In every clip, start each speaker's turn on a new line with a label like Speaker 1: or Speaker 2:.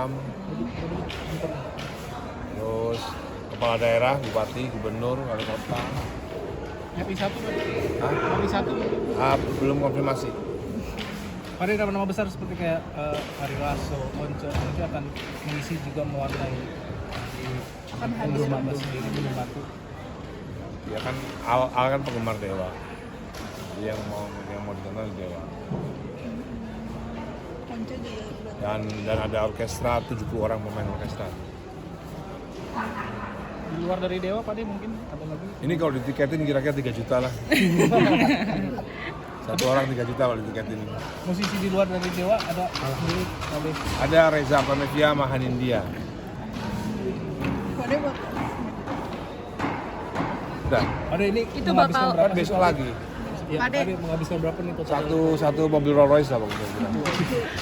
Speaker 1: Pangdam, terus kepala daerah, bupati, gubernur, wali kota.
Speaker 2: Happy satu kan?
Speaker 1: Hah?
Speaker 2: Happy satu.
Speaker 1: Belum konfirmasi.
Speaker 2: Pada nama-nama besar seperti kayak Ari Lasso, Once nanti akan mengisi juga mewarnai di penggemar sendiri membantu.
Speaker 1: Ya kan Al kan penggemar Dewa. Dia yang mau ditonton Dewa. Dan ada orkestra 70 orang pemain orkestra.
Speaker 2: Di luar dari Dewa Pak De mungkin ada lagi?
Speaker 1: Ini kalau ditiketin kira-kira 3 juta lah. Satu orang 3 juta kalau ditiketin.
Speaker 2: Musisi di luar dari Dewa ada sendiri Pak De.
Speaker 1: Ada Reza Artamevia sama Hanindya. Udah.
Speaker 2: Pak De ini
Speaker 3: Itu
Speaker 2: menghabiskan
Speaker 3: bakal-
Speaker 2: berapa
Speaker 1: Kan besok
Speaker 2: sih, Pak De?
Speaker 1: lagi.
Speaker 2: Ya,
Speaker 3: Pak
Speaker 2: Pak
Speaker 3: De.
Speaker 2: De menghabiskan berapa nih total?
Speaker 1: Satu mobil Rolls Royce lah pokoknya.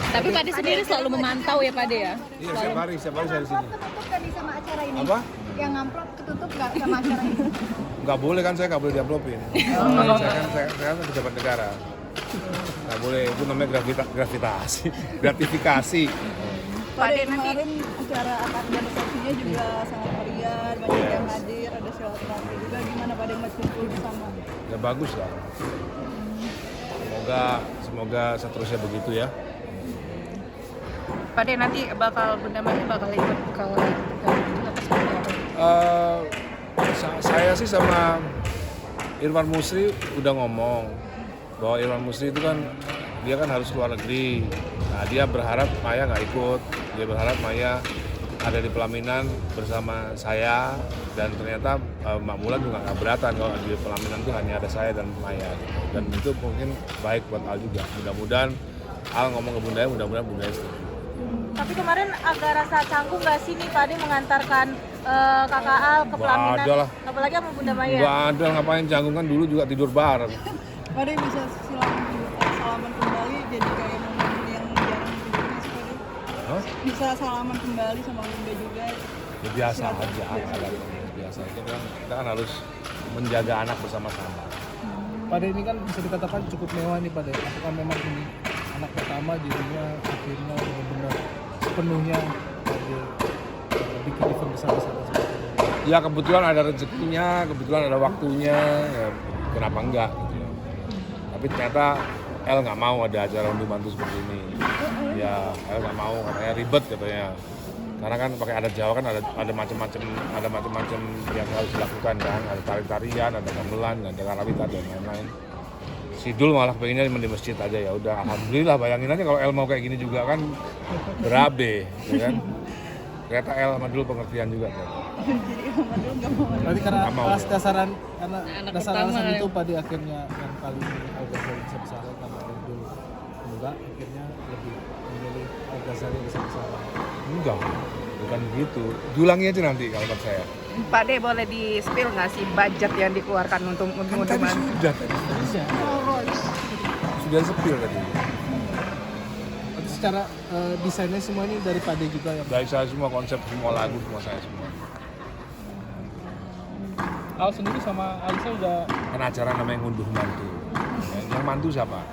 Speaker 3: Tapi Pak De sendiri selalu memantau ya Pak De ya?
Speaker 1: Iya, setiap hari saya di sini.
Speaker 4: Ketutup tadi sama acara ini.
Speaker 1: Apa?
Speaker 4: Yang ngamplop ketutup nggak sama acara ini?
Speaker 1: Nggak boleh kan, saya nggak boleh diamplopin. Saya kan pejabat negara. Nggak boleh, itu namanya gravitasi, gratifikasi.
Speaker 4: Pak De kemarin acara akad dan resepsinya juga sangat meriah, banyak yang hadir, ada silaturahmi juga. Gimana Pak De mas kumpul bersama?
Speaker 1: Ya bagus lah. Semoga seterusnya begitu ya.
Speaker 3: Pak De nanti Bunda Maya bakal ikut ke apa seperti apa?
Speaker 1: Saya sih sama Irfan Musri udah ngomong bahwa Irfan Musri itu kan dia kan harus keluar negeri. Nah, dia berharap Maya nggak ikut. Dia berharap Maya ada di pelaminan bersama saya, dan ternyata Mbak Mulan juga nggak beratan kalau di pelaminan itu hanya ada saya dan Maya. Dan itu mungkin baik buat Al juga. Mudah-mudahan Al ngomong ke Bundanya, mudah-mudahan Bundanya setuju.
Speaker 5: Tapi kemarin agak rasa canggung nggak sih nih Pak De mengantarkan kakak Al ke pelaminan?
Speaker 1: Nggak ada lah.
Speaker 5: Apalagi sama Bunda Maya.
Speaker 1: Nggak ada, ngapain canggung, kan dulu juga tidur bareng.
Speaker 4: Pak De bisa salaman kembali jadi kayak momen yang jarang terjadi sih Pak De.
Speaker 1: Hah?
Speaker 4: Bisa salaman kembali sama Bunda juga.
Speaker 1: Ya, biasa aja, biasa aja kan. Kita kan harus menjaga anak bersama-sama.
Speaker 2: Pak De ini kan bisa dikatakan cukup mewah nih Pak De. Apakah memang ini anak pertama jadinya akhirnya benar-benar sepenuhnya Pak De bikin event besar-besaran seperti ini?
Speaker 1: Ya kebetulan ada rezekinya, kebetulan ada waktunya, ya kenapa enggak gitu ya. Tapi ternyata El nggak mau ada acara undi mantu seperti ini. Ya El nggak mau, katanya ribet katanya. Karena kan pakai adat Jawa kan ada macam-macam yang harus dilakukan kan. Ada tari-tarian, ada gamelan, ada karawitan dan lain-lain. Sidul malah pengennya di masjid aja, ya udah alhamdulillah. Bayangin aja kalau El mau kayak gini juga kan berabe, ya kan. Ternyata El sama dulu pengertian juga kan.
Speaker 2: Berarti karena
Speaker 1: Nggak mau
Speaker 2: atas
Speaker 1: dia.
Speaker 2: dasaran karena
Speaker 3: Anak
Speaker 2: dasar
Speaker 3: pertama
Speaker 2: alasan
Speaker 3: ya.
Speaker 2: itu Pak De akhirnya yang kali ini Al-Ghazali besar-besaran karena dari dulu enggak, akhirnya lebih memilih Al-Ghazali besar-besaran.
Speaker 1: Enggak, bukan begitu. Diulangi aja nanti kalimat saya.
Speaker 3: Pak De boleh di spill nggak sih budget yang dikeluarkan untuk
Speaker 1: Kan tadi sudah,
Speaker 2: Bisa.
Speaker 1: sudah sepil tadi.
Speaker 2: Berarti secara desainnya semua ini dari Pak De juga ya.
Speaker 1: Dari saya semua, konsep semua lagu semua saya semua.
Speaker 2: Al sendiri sama Alisa udah
Speaker 1: Kan acara namanya ngunduh mantu. Yang mantu siapa?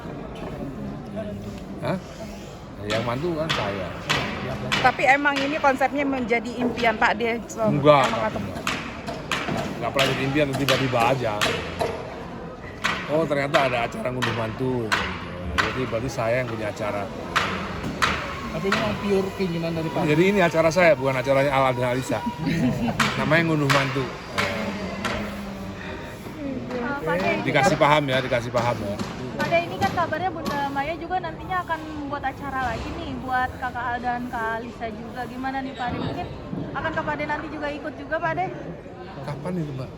Speaker 1: Hah? Yang mantu kan saya.
Speaker 3: Tapi emang ini konsepnya menjadi impian Pak De.
Speaker 1: Enggak pernah jadi impian, tiba-tiba aja. Oh ternyata ada acara ngunduh mantu. Jadi berarti saya yang punya acara.
Speaker 2: tapi memang pure keinginan dari Pak De.
Speaker 1: Jadi ini acara saya, bukan acaranya Al dan Alisa. Namanya ngunduh mantu.
Speaker 5: Pak De,
Speaker 1: Dikasih paham ya.
Speaker 5: Pak De ini kan kabarnya Bunda Maya juga nantinya akan membuat acara lagi nih buat kakak Al dan Kak Alisa juga. Gimana nih Pak De? Mungkin akan Kak Pak De nanti juga ikut juga Pak De?
Speaker 1: Kapan itu Mbak?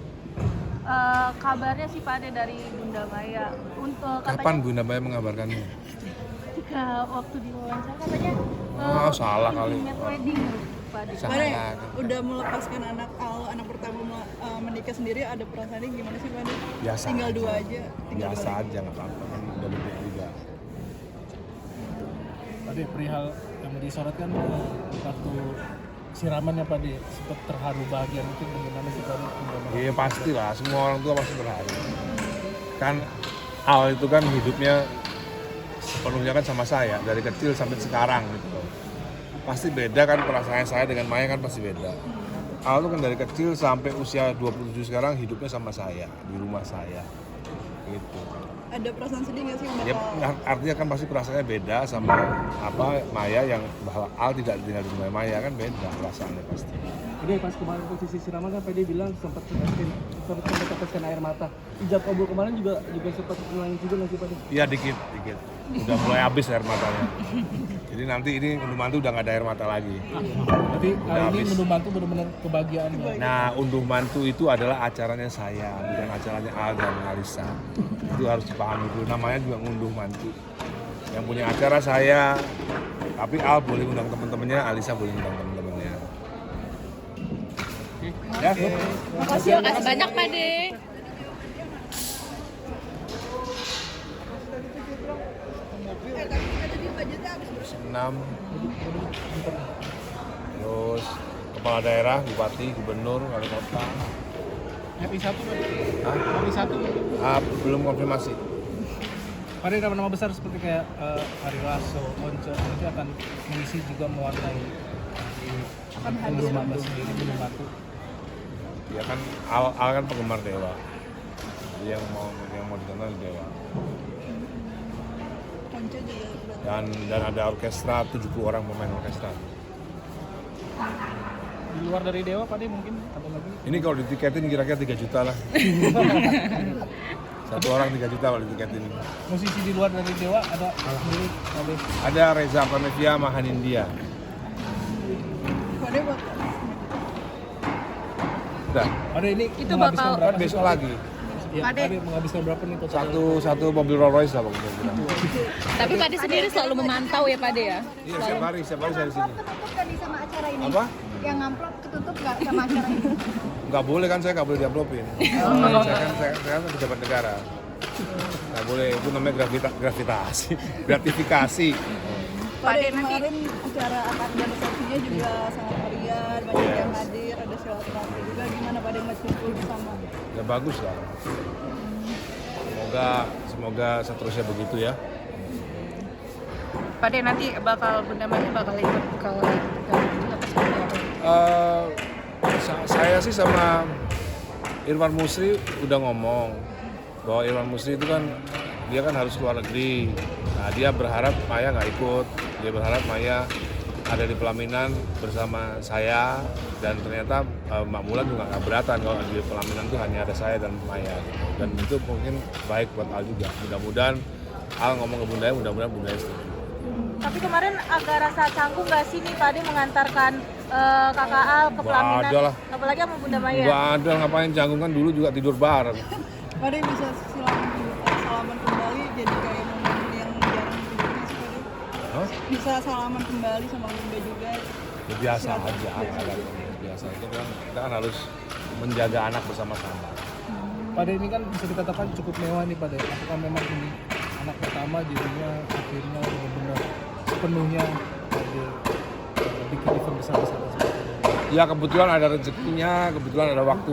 Speaker 5: Kabarnya sih Pak De dari Bunda Maya. Untuk
Speaker 1: Kapan
Speaker 5: katanya
Speaker 1: Bunda Maya mengabarkannya?
Speaker 5: ketika waktu diwawancara katanya
Speaker 1: Oh, salah kali.
Speaker 5: intimate wedding Pak De.
Speaker 4: Pak De
Speaker 1: Salah.
Speaker 4: udah melepaskan anak Al, anak pertama menikah sendiri, ada perasaannya gimana sih Pak De?
Speaker 1: Biasa
Speaker 4: Tinggal
Speaker 1: aja.
Speaker 4: dua aja.
Speaker 1: Biasa aja, nggak apa-apa kan udah lebih juga.
Speaker 2: Pak De perihal yang disorotkan waktu siramannya Pak De sempat terharu bahagia, mungkin bagaimana sih Pak De?
Speaker 1: Iya pasti lah, semua orang tua pasti berharap. Kan Al itu kan hidupnya sepenuhnya kan sama saya dari kecil sampai sekarang gitu loh. pasti beda kan perasaan saya dengan Maya kan pasti beda. Al tuh kan dari kecil sampai usia 27 sekarang hidupnya sama saya, di rumah saya. Gitu.
Speaker 4: Ada perasaan sedih nggak sih
Speaker 1: Ya,
Speaker 4: bakal
Speaker 1: artinya kan pasti perasaannya beda sama Maya yang bahwa Al tidak tinggal di rumah Maya kan beda perasaannya pasti.
Speaker 2: Jadi pas kemarin posisi siraman kan PD bilang sempat teteskan air mata. Ijab kabul kemarin juga sempat nangis juga nggak sih Pak?
Speaker 1: Iya dikit. Udah mulai habis air matanya. Jadi nanti ini unduh mantu udah nggak ada air mata lagi.
Speaker 2: Berarti
Speaker 1: Udah
Speaker 2: kali ini
Speaker 1: habis.
Speaker 2: menurut mantu benar-benar kebahagiaan ya.
Speaker 1: Nah, unduh mantu itu adalah acaranya saya, bukan acaranya Al dan Alisa. Itu harus dipahami dulu. Namanya juga ngunduh mantu. Yang punya acara saya, tapi Al boleh undang teman-temannya, Alisa boleh undang teman-temannya. Ya,
Speaker 5: Makasih banyak Pak De.
Speaker 4: tadi budgetnya habis berapa?
Speaker 1: 6. Terus kepala daerah, bupati, gubernur, wali kota.
Speaker 2: Happy 1 Pak.
Speaker 1: Hah?
Speaker 2: Happy 1.
Speaker 1: Belum konfirmasi.
Speaker 2: Pada nama-nama besar seperti kayak Ari Lasso, Once nanti akan mengisi juga mewarnai
Speaker 4: Akan hadir.
Speaker 2: unduh mantu sendiri, unduh mantu.
Speaker 1: Ya kan Al kan penggemar Dewa. Jadi yang mau ditonton Dewa.
Speaker 4: Konco juga berarti.
Speaker 1: Dan ada orkestra 70 orang pemain orkestra.
Speaker 2: Di luar dari Dewa Pak De mungkin ada lagi.
Speaker 1: Ini kalau ditiketin kira-kira 3 juta lah. Satu orang 3 juta kalau ditiketin.
Speaker 2: Musisi di luar dari Dewa ada sendiri Pak De.
Speaker 1: Ada Reza Pranevia, Mahanindia.
Speaker 4: Pada buat
Speaker 1: Udah,
Speaker 2: Pak De ini
Speaker 5: Itu
Speaker 2: menghabiskan
Speaker 5: bakal-
Speaker 1: kan
Speaker 2: berapa
Speaker 1: besok
Speaker 2: sih, Pak De?
Speaker 1: lagi.
Speaker 2: Ya,
Speaker 5: Pak De.
Speaker 2: Pak De menghabiskan berapa nih total?
Speaker 1: Satu mobil Rolls Royce lah pokoknya.
Speaker 5: Tapi Pak De sendiri selalu memantau ya Pak De ya?
Speaker 1: Iya, setiap hari saya di sini.
Speaker 4: ketutup tadi sama acara ini.
Speaker 1: Apa?
Speaker 4: Yang ngamplop ketutup nggak sama acara ini?
Speaker 1: Nggak boleh kan, saya nggak boleh diamplopin. Saya kan pejabat negara. Nggak boleh, itu namanya gratifikasi.
Speaker 4: Pada kemarin acara akad dan resepsinya juga sangat meriah, banyak yang hadir, ada silaturahmi juga. Gimana pada yang kumpul bersama?
Speaker 1: Ya bagus lah. Semoga seterusnya begitu ya.
Speaker 3: Pak De nanti Bunda Maya bakal ikut ke juga pas
Speaker 1: Saya sih sama Irwan Musri udah ngomong bahwa Irwan Musri itu kan dia kan harus keluar negeri. Nah, dia berharap Maya nggak ikut. Dia berharap Maya ada di pelaminan bersama saya, dan ternyata Mbak Mulan juga nggak beratan kalau di pelaminan itu hanya ada saya dan Maya. Dan itu mungkin baik buat Al juga. Mudah-mudahan Al ngomong ke Bundanya, mudah-mudahan Bundanya setuju.
Speaker 5: Tapi kemarin agak rasa canggung nggak sih nih Pak De mengantarkan kakak Al ke
Speaker 1: Nggak
Speaker 5: pelaminan?
Speaker 1: ada lah.
Speaker 5: Apalagi sama Bunda Maya.
Speaker 1: Nggak ada, ngapain canggung, kan dulu juga tidur bareng.
Speaker 4: Pada bisa salaman kembali jadi kayak momen yang jarang terjadi sih Pada.
Speaker 1: Hah?
Speaker 4: Bisa salaman kembali sama Bunda juga.
Speaker 1: Ya, biasa aja, biasa itu kan kita kan harus menjaga anak bersama-sama.
Speaker 2: Pada ini kan bisa dikatakan cukup mewah nih Pak De. Apakah memang ini anak pertama jadinya akhirnya benar-benar sepenuhnya Pak De bikin event besar-besaran seperti ini?
Speaker 1: Ya kebetulan ada rezekinya, kebetulan ada waktu.